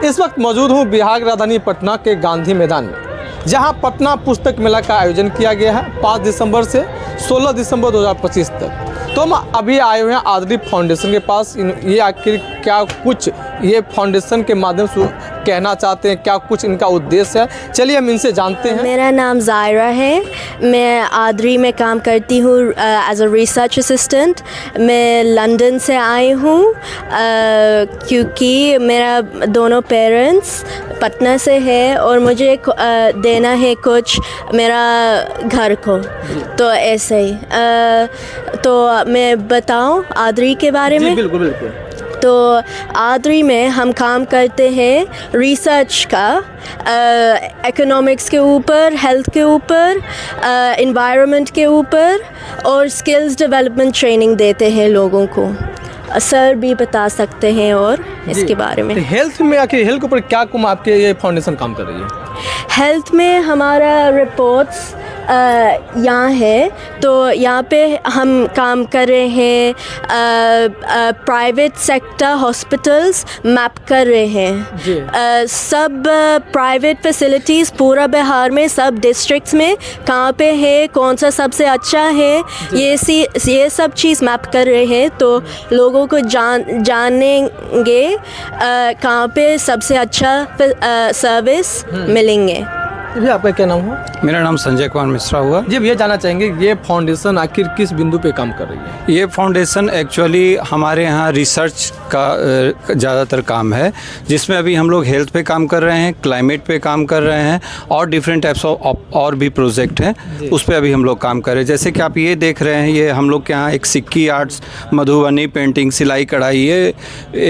इस वक्त मौजूद हूँ बिहार की राजधानी पटना के गांधी मैदान में, जहां पटना पुस्तक मेला का आयोजन किया गया है 5 दिसंबर से 16 दिसंबर 2025 तक। तो हम अभी आए हुए हैं आदरी फाउंडेशन के पास। ये आखिर क्या कुछ ये फाउंडेशन के माध्यम से कहना चाहते हैं, क्या कुछ इनका उद्देश्य है, चलिए हम इनसे जानते हैं। मेरा नाम ज़ायरा है, मैं आदरी में काम करती हूँ एज अ रिसर्च असिस्टेंट। मैं लंदन से आई हूँ क्योंकि मेरा दोनों पेरेंट्स पटना से है और मुझे देना है कुछ मेरा घर को, तो ऐसे ही। तो मैं बताऊँ आदरी के बारे में? बिल्कुल बिल्कुल। तो आदरी में हम काम करते हैं रिसर्च का, इकोनॉमिक्स के ऊपर, हेल्थ के ऊपर, एनवायरनमेंट के ऊपर, और स्किल्स डेवलपमेंट ट्रेनिंग देते हैं लोगों को। सर भी बता सकते हैं और इसके बारे में। हेल्थ में आखिर हेल्थ के ऊपर क्या कुम आपके ये फाउंडेशन काम कर रही है? हेल्थ में हमारा रिपोर्ट्स यहाँ है, तो यहाँ पे हम काम कर रहे हैं। प्राइवेट सेक्टर हॉस्पिटल्स मैप कर रहे हैं। सब प्राइवेट फैसिलिटीज़ पूरा बिहार में सब डिस्ट्रिक्ट्स में कहाँ पे है, कौन सा सबसे अच्छा है, ये सब चीज़ मैप कर रहे हैं। तो लोगों को जानेंगे कहाँ पे सबसे अच्छा सर्विस मिलेंगे। जी, आपका क्या नाम हुआ? मेरा नाम संजय कुमार मिश्रा हुआ। जी, ये जानना चाहेंगे ये फाउंडेशन आखिर किस बिंदु पे काम कर रही है? ये फाउंडेशन एक्चुअली हमारे यहाँ रिसर्च का ज़्यादातर काम है, जिसमें अभी हम लोग हेल्थ पे काम कर रहे हैं, क्लाइमेट पे काम कर रहे हैं, और डिफरेंट टाइप्स ऑफ और भी प्रोजेक्ट हैं, उस पर अभी हम लोग काम कर रहे हैं। जैसे कि आप ये देख रहे हैं, ये हम लोग के यहाँ एक सिक्की आर्ट्स, मधुबनी पेंटिंग, सिलाई कढ़ाई, ये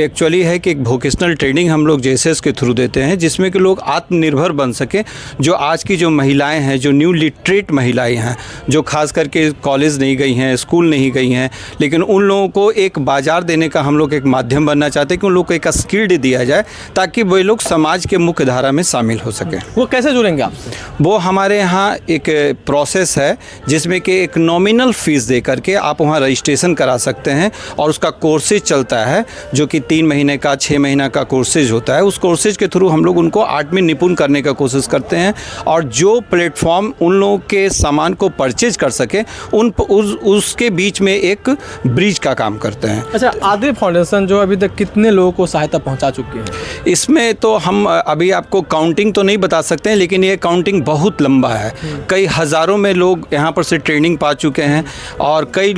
एक्चुअली है कि एक वोकेशनल ट्रेनिंग हम लोग जेसेस के थ्रू देते हैं, जिसमें कि लोग आत्मनिर्भर बन सकें। जो आज की जो महिलाएं हैं, जो न्यू लिटरेट महिलाएं हैं, जो खास करके कॉलेज नहीं गई हैं, स्कूल नहीं गई हैं, लेकिन उन लोगों को एक बाज़ार देने का हम लोग एक माध्यम बनना चाहते हैं कि उन लोग को एक स्किल्ड दिया जाए, ताकि वे लोग समाज के मुख्य धारा में शामिल हो सकें। वो कैसे जुड़ेंगे आपसे? वो हमारे यहाँ एक प्रोसेस है, जिसमें कि एक नॉमिनल फ़ीस दे करके आप वहाँ रजिस्ट्रेशन करा सकते हैं, और उसका कोर्सेज चलता है, जो कि 3 महीने का 6 महीना का कोर्सेज होता है। उस कोर्सेज के थ्रू हम लोग उनको आर्ट में निपुण करने का कोशिश करते हैं, और जो प्लेटफॉर्म उन लोगों के सामान को परचेज कर सके, उसके बीच में एक ब्रिज का काम करते हैं। अच्छा, आदरी फाउंडेशन जो अभी तक कितने लोगों को सहायता पहुंचा चुकी है? इसमें तो हम अभी आपको काउंटिंग तो नहीं बता सकते हैं, लेकिन ये काउंटिंग बहुत लंबा है। कई हज़ारों में लोग यहाँ पर से ट्रेनिंग पा चुके हैं, और कई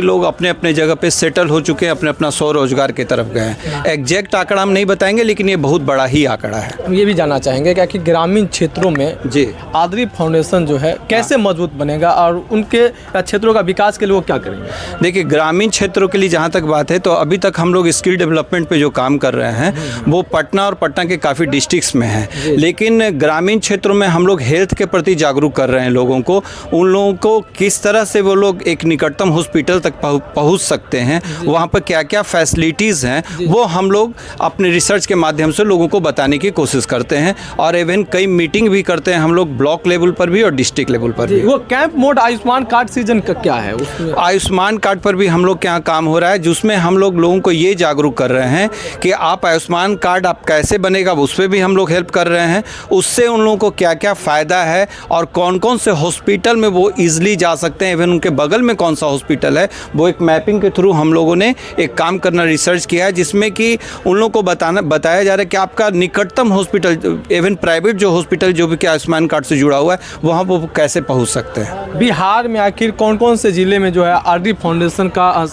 लोग अपने अपने जगह पे सेटल हो चुके हैं, अपने अपना स्वरोजगार की तरफ गए हैं। एग्जैक्ट आंकड़ा हम नहीं बताएंगे, लेकिन ये बहुत बड़ा ही आंकड़ा है। हम ये भी जानना चाहेंगे कि ग्रामीण क्षेत्रों में जी आदरी फाउंडेशन जो है कैसे मजबूत बनेगा, और उनके क्षेत्रों का विकास के लिए वो क्या करेंगे? देखिए, ग्रामीण क्षेत्रों के लिए जहाँ तक बात है, तो अभी तक हम लोग स्किल डेवलपमेंट पे जो काम कर रहे हैं वो पटना और पटना के काफ़ी डिस्ट्रिक्ट्स में है, लेकिन ग्रामीण क्षेत्रों में हम लोग हेल्थ के प्रति जागरूक कर रहे हैं लोगों को। उन लोगों को किस तरह से वो लोग एक निकटतम हॉस्पिटल तक पहुँच सकते हैं, वहाँ पर क्या क्या फैसिलिटीज़ हैं, वो हम लोग अपने रिसर्च के माध्यम से लोगों को बताने की कोशिश करते हैं। और इवन कई मीटिंग भी करते हैं हम लोग, ब्लॉक लेवल पर भी और डिस्ट्रिक्ट लेवल पर भी। वो camp mode Ayushman card season का क्या है उसमें? आयुष्मान कार्ड पर भी हम लोग के यहाँ काम हो रहा है, जिसमें हम लोग लोगों को ये जागरूक कर रहे हैं कि आप आयुष्मान कार्ड आप कैसे बनेगा, उस पर भी हम लोग हेल्प कर रहे हैं। उससे उन लोगों को क्या क्या फ़ायदा है, और कौन कौन से हॉस्पिटल में वो ईजिली जा सकते हैं, इवन उनके बगल में कौन सा हॉस्पिटल है, वो एक मैपिंग के थ्रू हम लोगों ने एक काम करना रिसर्च किया है, जिसमें कि उन लोगों को बताया जा रहा है कि आपका निकटतम हॉस्पिटल, इवन प्राइवेट जो हॉस्पिटल जो भी आयुष्मान कार्ड से जुड़ा हुआ है, वहाँ वो कैसे पहुँच सकते हैं। बिहार में आखिर कौन कौन से ज़िले में जो है आदरी फाउंडेशन का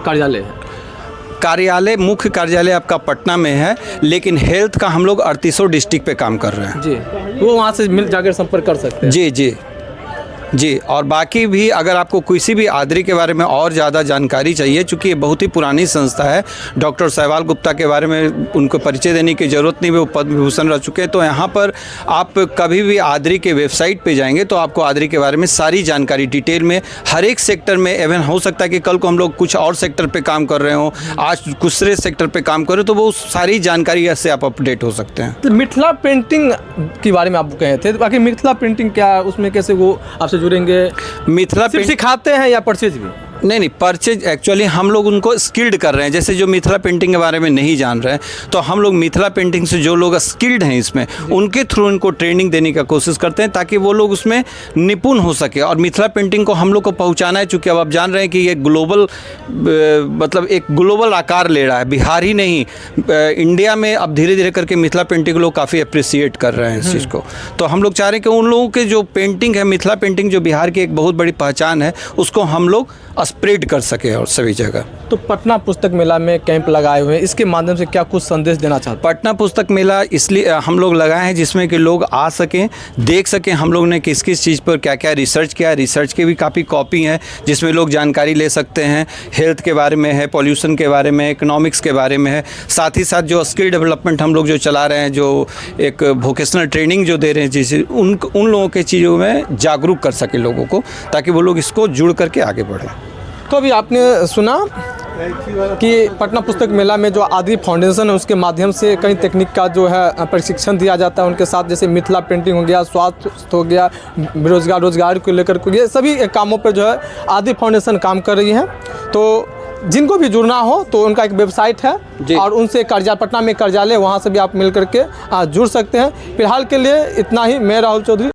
कार्यालय है? कार्यालय, मुख्य कार्यालय आपका पटना में है, लेकिन हेल्थ का हम लोग 38 डिस्ट्रिक्ट पे काम कर रहे हैं। जी, वो वहाँ से मिल जाकर संपर्क कर सकते हैं। जी जी जी। और बाकी भी अगर आपको किसी भी आदरी के बारे में और ज़्यादा जानकारी चाहिए, चूँकि ये बहुत ही पुरानी संस्था है, डॉक्टर सहवाल गुप्ता के बारे में उनको परिचय देने की ज़रूरत नहीं, वो पद्म विभूषण रह चुके हैं। तो यहाँ पर आप कभी भी आदरी के वेबसाइट पे जाएंगे तो आपको आदरी के बारे में सारी जानकारी डिटेल में, हर एक सेक्टर में, इवन हो सकता है कि कल को हम लोग कुछ और सेक्टर पर काम कर रहे हों, आज दूसरे सेक्टर पर काम कर रहे हो, तो वो सारी जानकारी से आप अपडेट हो सकते हैं। तो मिथिला पेंटिंग के बारे में आप कहे थे, तो बाकी मिथिला पेंटिंग क्या, उसमें कैसे वो आपसे जुड़ेंगे? मिथिला सिर्फ सिखाते हैं या परचेज भी? नहीं परचेज एक्चुअली हम लोग उनको स्किल्ड कर रहे हैं। जैसे जो मिथिला पेंटिंग के बारे में नहीं जान रहे हैं तो हम लोग मिथिला पेंटिंग से जो लोग स्किल्ड हैं इसमें उनके थ्रू इनको ट्रेनिंग देने का कोशिश करते हैं ताकि वो लोग उसमें निपुण हो सके। और मिथिला पेंटिंग को हम लोग को पहुंचाना है, चूँकि अब आप जान रहे हैं कि ये ग्लोबल मतलब एक ग्लोबल आकार ले रहा है। बिहार ही नहीं, इंडिया में अब धीरे धीरे करके मिथिला पेंटिंग को लोग काफ़ी अप्रिसिएट कर रहे हैं इस चीज़ को। तो हम लोग चाह रहे हैं कि उन लोगों के जो पेंटिंग है, मिथिला पेंटिंग जो बिहार की एक बहुत बड़ी पहचान है, उसको हम लोग स्प्रेड कर सके और सभी जगह। तो पटना पुस्तक मेला में कैंप लगाए हुए हैं, इसके माध्यम से क्या कुछ संदेश देना चाहते हैं? पटना पुस्तक मेला इसलिए हम लोग लगाए हैं जिसमें कि लोग आ सकें, देख सकें हम लोग ने किस किस चीज़ पर क्या क्या रिसर्च किया। रिसर्च की भी काफ़ी कॉपी हैं जिसमें लोग जानकारी ले सकते हैं। हेल्थ के बारे में है, पॉल्यूशन के बारे में, इकोनॉमिक्स के बारे में है। साथ ही साथ जो स्किल डेवलपमेंट हम लोग जो चला रहे हैं, जो एक वोकेशनल ट्रेनिंग जो दे रहे हैं, जिसे उन लोगों के चीज़ों में जागरूक कर सके लोगों को, ताकि वो लोग इसको जुड़ करके आगे बढ़ें। तो अभी आपने सुना कि पटना पुस्तक मेला में जो आदि फाउंडेशन है उसके माध्यम से कई तकनीक का जो है प्रशिक्षण दिया जाता है उनके साथ, जैसे मिथिला पेंटिंग हो गया, स्वास्थ्य हो गया, बेरोजगार रोजगार को लेकर ये सभी कामों पर जो है आदि फाउंडेशन काम कर रही है। तो जिनको भी जुड़ना हो तो उनका एक वेबसाइट है और उनसे पटना में कार्यालय, वहाँ से भी आप मिल करके जुड़ सकते हैं। फिलहाल के लिए इतना ही। मैं राहुल चौधरी।